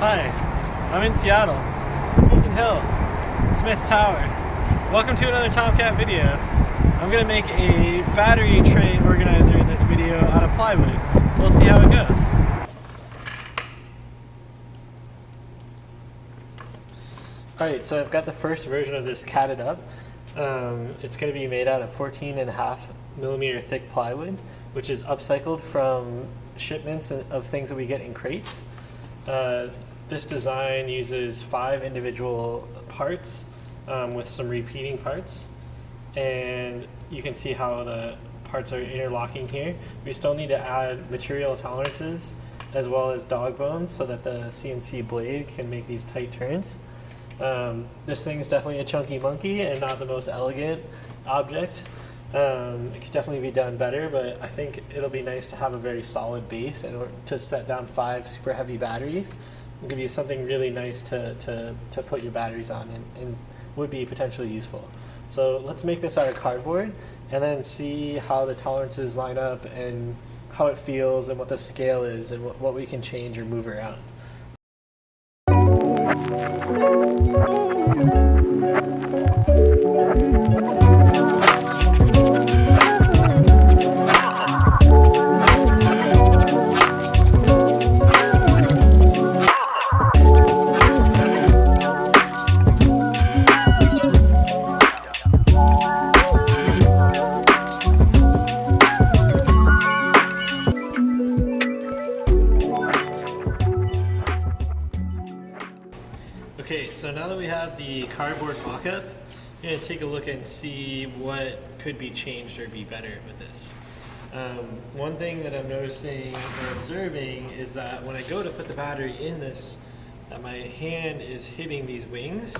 Hi, I'm in Seattle, Beacon Hill, Smith Tower. Welcome to another Tomcat video. I'm going to make a battery tray organizer in this video out of plywood. We'll see how it goes. Alright, so I've got the first version of this catted up. It's going to be made out of 14.5mm thick plywood, which is upcycled from shipments of things that we get in crates. This design uses 5 individual parts with some repeating parts, and you can see how the parts are interlocking here. We still need to add material tolerances as well as dog bones so that the CNC blade can make these tight turns. This thing is definitely a chunky monkey and not the most elegant object. It could definitely be done better, but I think it'll be nice to have a very solid base and to set down 5 super heavy batteries and give you something really nice to put your batteries on and would be potentially useful. So let's make this out of cardboard and then see how the tolerances line up and how it feels and what the scale is and what we can change or move around. Okay, so now that we have the cardboard mock-up, I'm going to take a look and see what could be changed or be better with this. One thing that I'm noticing or observing is that when I go to put the battery in this, that my hand is hitting these wings,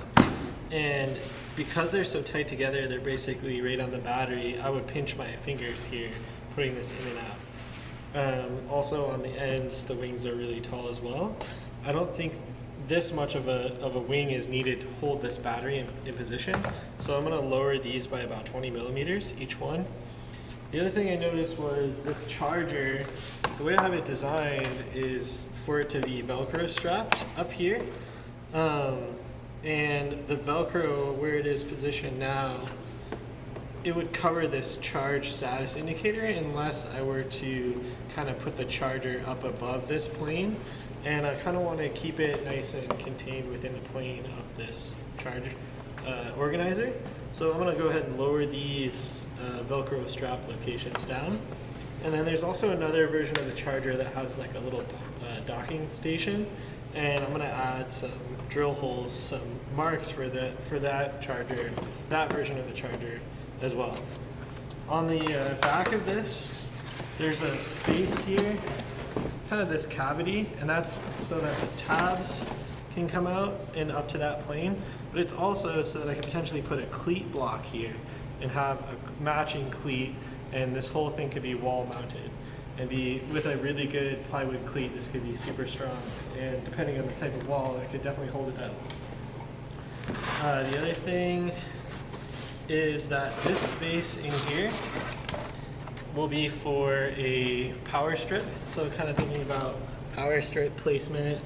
and because they're so tight together, they're basically right on the battery, I would pinch my fingers here, putting this in and out. Also on the ends, the wings are really tall as well. I don't think this much of a wing is needed to hold this battery in position. So I'm going to lower these by about 20 millimeters each one. The other thing I noticed was this charger, the way I have it designed is for it to be Velcro strapped up here. And the Velcro, where it is positioned now, it would cover this charge status indicator unless I were to kind of put the charger up above this plane. And I kind of want to keep it nice and contained within the plane of this charge organizer. So I'm going to go ahead and lower these Velcro strap locations down. And then there's also another version of the charger that has like a little docking station. And I'm going to add some drill holes, some marks for that charger, that version of the charger as well. On the back of this, there's a space here, kind of this cavity, and that's so that the tabs can come out and up to that plane, but it's also so that I can potentially put a cleat block here and have a matching cleat, and this whole thing could be wall mounted and be with a really good plywood cleat. This could be super strong, and depending on the type of wall, it could definitely hold it up. The other thing is that this space in here will be for a power strip, so kind of thinking about power strip placement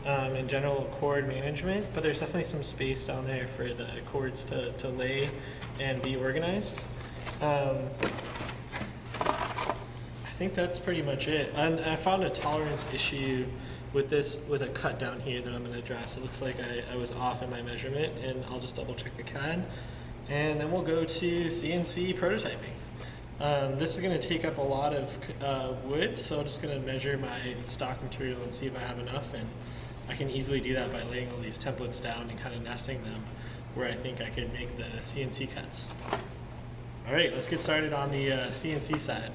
and general cord management, but there's definitely some space down there for the cords to lay and be organized. I think that's pretty much it. And I found a tolerance issue with this, with a cut down here that I'm going to address. It looks like I was off in my measurement, and I'll just double check the CAD, and then we'll go to CNC prototyping. This is going to take up a lot of wood, so I'm just going to measure my stock material and see if I have enough, and I can easily do that by laying all these templates down and kind of nesting them where I think I could make the CNC cuts. Alright, let's get started on the CNC side.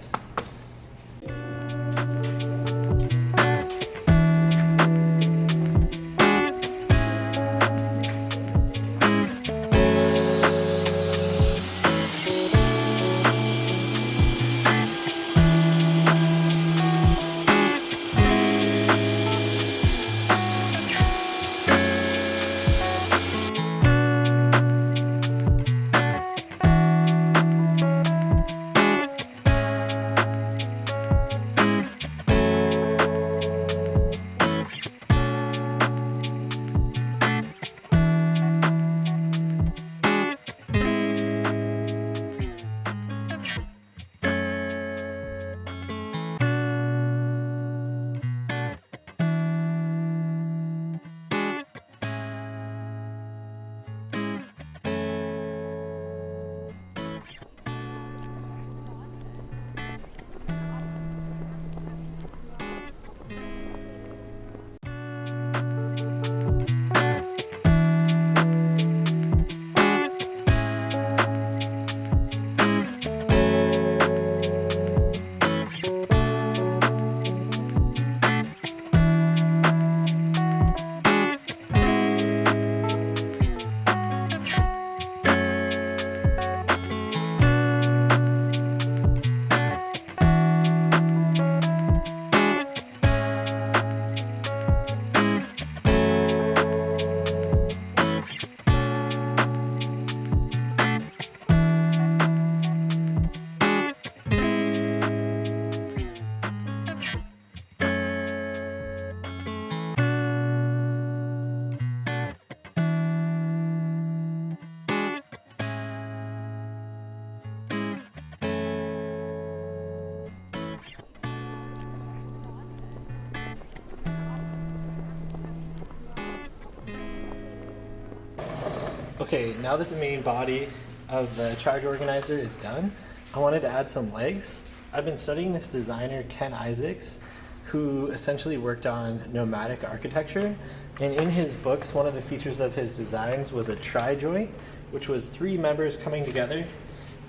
Okay, now that the main body of the charge organizer is done, I wanted to add some legs. I've been studying this designer, Ken Isaacs, who essentially worked on nomadic architecture. And in his books, one of the features of his designs was a tri-joint, which was 3 members coming together.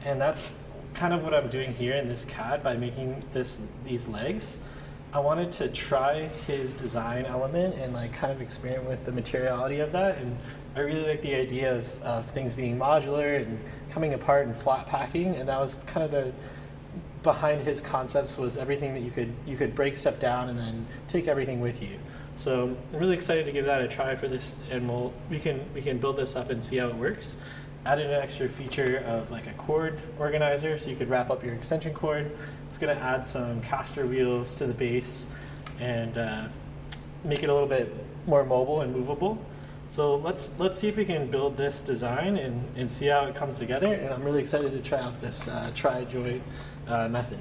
And that's kind of what I'm doing here in this CAD by making these legs. I wanted to try his design element and like kind of experiment with the materiality of that. And I really like the idea of things being modular and coming apart and flat packing. And that was kind of the behind his concepts, was everything that you could break stuff down and then take everything with you. So I'm really excited to give that a try for this, and we can build this up and see how it works. Added an extra feature of like a cord organizer, so you could wrap up your extension cord. It's going to add some caster wheels to the base and make it a little bit more mobile and movable. So let's see if we can build this design and see how it comes together. And I'm really excited to try out this tri-joint method.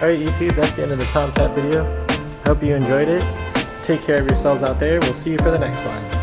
Alright YouTube, that's the end of the Tomcat video. I hope you enjoyed it. Take care of yourselves out there. We'll see you for the next one.